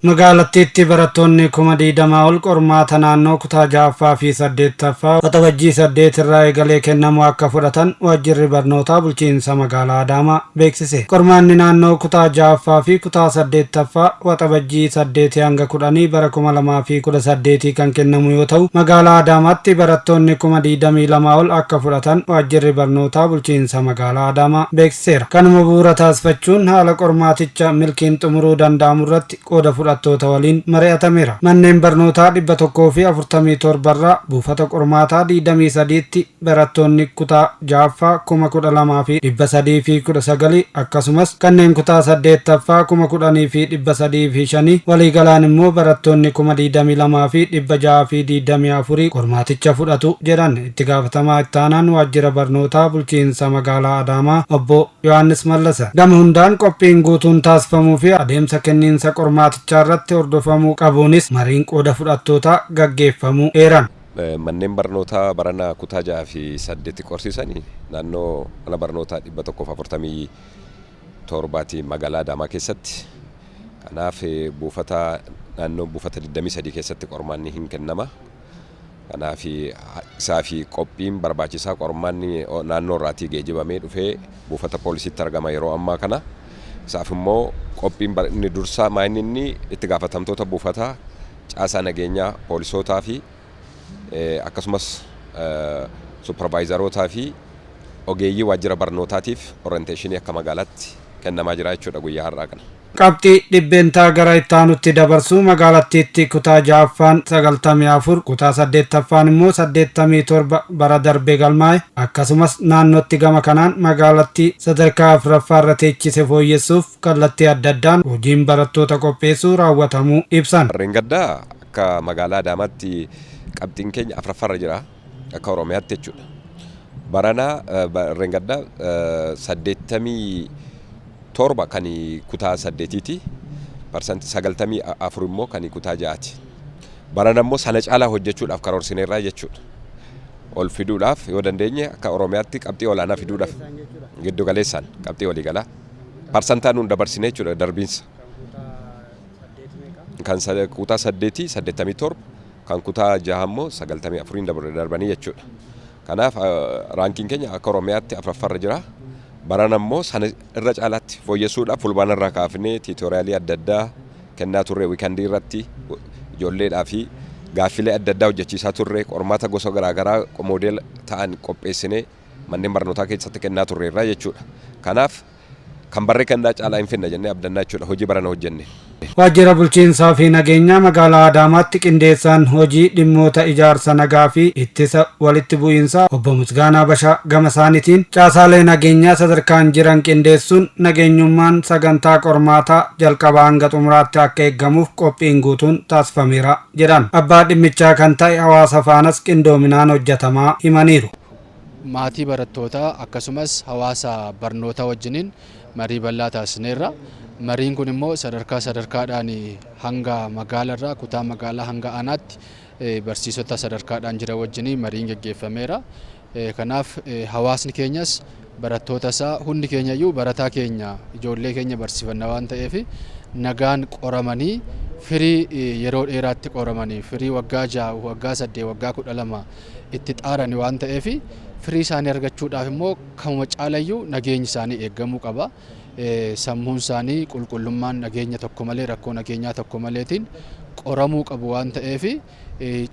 magaalattiitti barattoonni 20 ol qormaata naannoo kutaa 6ffaa fi 8ffaa waxabajjii 8 irraa eegalee kennamuu akka fudhatan waajjirri barnootaa bulchiinsa magaalaa Adaamaa beeksise. Qormaanni naannoo kutaa 6ffaa fi kutaa 8ffaa waxabajjii 8 hanga 10 bara 2018 kan kennamu yoo ta'u, magaalaa Adaamaatti barattoonni 22 ol akka fudhatan waajjirri barnootaa bulchiinsa magaalaa Adaamaa beeksiseera. Kanuma bu'uura taasifachuun haala qormaaticha milkiin xumuruu danda'amu irratti qooda fudhattoota waliin mari'atameera. Manneen barnootaa 147 irraa buufata qormaataa 23tti barattoonni kutaa 6ffaa 12,319 akkasumas kanneen kutaa 8ffaa 10,305 waliigalaan immoo barattoonni 22,624 qormaaticha fudhatu jedhan itti gaafatamaa itti aanaan waajjira barnootaa bulchiinsa magaalaa Adaamaa obbo Yohaannis Mallasa. Gama hundaan qophiin guutuun taasifamuu fi adeemsa kenniinsa qormaatichaa irratti hordofamuu qabuunis mariin qooda fudhattootaa gaggeeffamuu eeran. Manneen barnootaa barana kutaa 6 fi 8 qorsiisanii naannoo mana barnootaa 147 magaalaa Adaamaa keessatti. Kanaaf naannoo buufata 23 keessatti qormaanni hin kennama. Kanaaf isaa fi qophiin barbaachisaa qormaanni naannoo irraatii geejjibamee dhufee buufata poolisiitti argama yeroo ammaa kana. Isaaf immoo qophiin inni dursaa maayinni itti gaafatamtoota buufataa caasaa nageenyaa poolisootaa fi akkasumas supervaayizaroota fi ogeeyyii waajjira barnootaatiif orienteeshinii akka magaalaatti kennamaa jira jechuudha guyyaa har'aa kana. Qabxii dhibbeentaa gara itti aanutti dabarsuu magaalattiitti kutaa 6ffaan 94 kutaa 8ffaan immoo 87 bara darbee galmaa'e akkasumas naannootti gama kanaan magaalattii sadarkaa 4ffaa irra teechise fooyyessuuf kallattii adda addaan hojiin barattoota qopheessuu raawwatamuu ibsan. Reengaddaa akka magaalaa Adaamaatti qabxiin keenya 4ffaa irra jira akka Oromiyaatti jechuudha. Barana Reengaddaa 87 kan kutaa 8ti parsantii 94 immoo kan kutaa 6ti. Barana immoo sana caalaa hojjechuudhaaf karoorsineerraa jechuudha. Ol fiduudhaaf yoo dandeenye akka Oromiyaatti qabxii olaanaa fiduudhaaf giddu galeessaan qabxii waliigalaa parsantaan nu dabarsinee jechuudha darbiinsa. Kan kutaa 8 87 kan kutaa 6 immoo 94 darbanii jechuudha. Kanaaf raankiin keenya akka Oromiyaatti 4ffaa irra jira. Barana immoo sana irra caalaatti fooyyessuudhaaf fulbaana irraa kaafnee tiitoriyaalii adda addaa kennaa turre wiikandii irratti ijoolleedhaa fi gaaffilee adda addaa hojjechiisaa turre qormaata gosa garaagaraa moodela ta'an qopheessinee manneen barnootaa keessatti kennaa turreerra jechuudha. Kanaaf kan barree kennaa caalaa hin finna jennee abdannaa jechuudha hojii barana hojjenne. Waajjira bulchiinsaa fi nageenyaa magaalaa Adaamaatti qindeessaan hojii dhimmoota ijaarsa nagaa fi ittisa walitti bu'iinsaa obbo Musgaanaa Bashaa gama isaaniitiin caasaalee nageenyaa sadarkaan jiran qindeessuun nageenyummaan sagantaa qormaataa jalqabaa hanga xumuraatti akka eeggamuuf qophiin guutuun taasifameera jedhan. Abbaa dhimmichaa kan ta'e hawaasa faanas qindoominaan hojjetamaa himaniiru. Maatii barattootaa akkasumas hawaasa barnootaa wajjiniin marii bal'aa taasisneerra. Mariin kun immoo sadarkaadhaan hanga magaalarraa kutaa magaalaa hanga aanaatti barsiisota sadarkaadhaan jira wajjiniin mariin gaggeeffameera. Kanaaf hawaasni keenyas barattoota isaa hundi keenyayyuu barataa keenya ijoollee keenya barsiifanna waan ta'eef nagaan qoramanii firii yeroo dheeraatti qoramanii firii waggaa 6 waggaa 8 waggaa 12 itti xaarani waan ta'eef firii isaanii argachuudhaaf immoo kamuma caalayyuu nageenyi isaanii eeggamuu qaba. Sammuun isaanii qulqullummaan nageenya tokko malee rakkoo nageenyaa tokko maleetiin qoramuu qabu waan ta'eef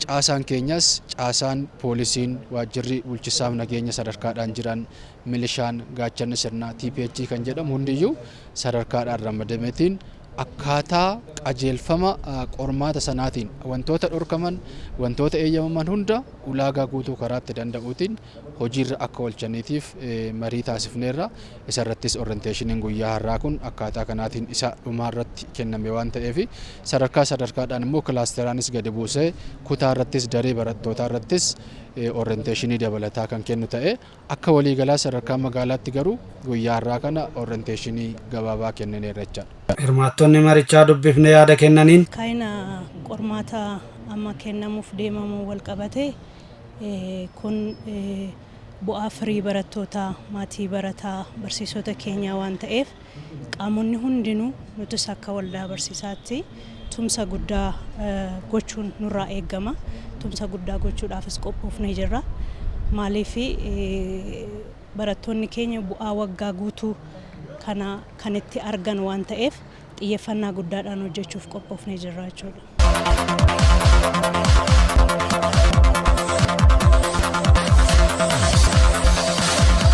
caasaan keenyas caasaan poolisiin waajjirri bulchiinsaaf nageenya sadarkaadhaan jiran milishaan gaachanni sirnaa TPH kan jedhamu hundiyyuu sadarkaadhaan ramadameetiin akkaataa qajeelfama qormaata sanaatiin wantoota dhorkaman wantoota eeyyamaman hunda ulaagaa guutuu karaatti danda'uutiin hojiirra akka oolchaniitiif marii taasifneerra. Isarrattis orienteeshiniin guyyaa har'aa kun akkaataa kanaatiin isa dhumaarratti kenname waan ta'eef sadarkaadhaan immoo kilaasteraanis gadi buusee kutaa irrattis daree barattootaa irrattis orienteeshinii dabalataa kan kennu ta'e akka waliigalaa sadarkaa magaalaatti garuu guyyaa har'aa kana orienteeshinii gabaabaa kennineerra jechaadha. Hirmaattonni marichaa dubbifne yaada kennaniin kaina qormaata amma kennamuuf deemamu wal qabate kun bu'aa firii barattootaa, maatii barataa, barsiisota keenyaa waan ta'eef qaamonni hundinuu nutis akka waldaa barsiisaatti tumsa guddaa gochuun nurraa eegama. Tumsa guddaa gochuudhaafis qophoofnee jirra. Maaliif barattoonni keenya bu'aa waggaa guutuu kana kan itti argan waan ta'eef xiyyeeffannaa guddaadhaan hojjechuuf qophoofnee jirra jechuudha.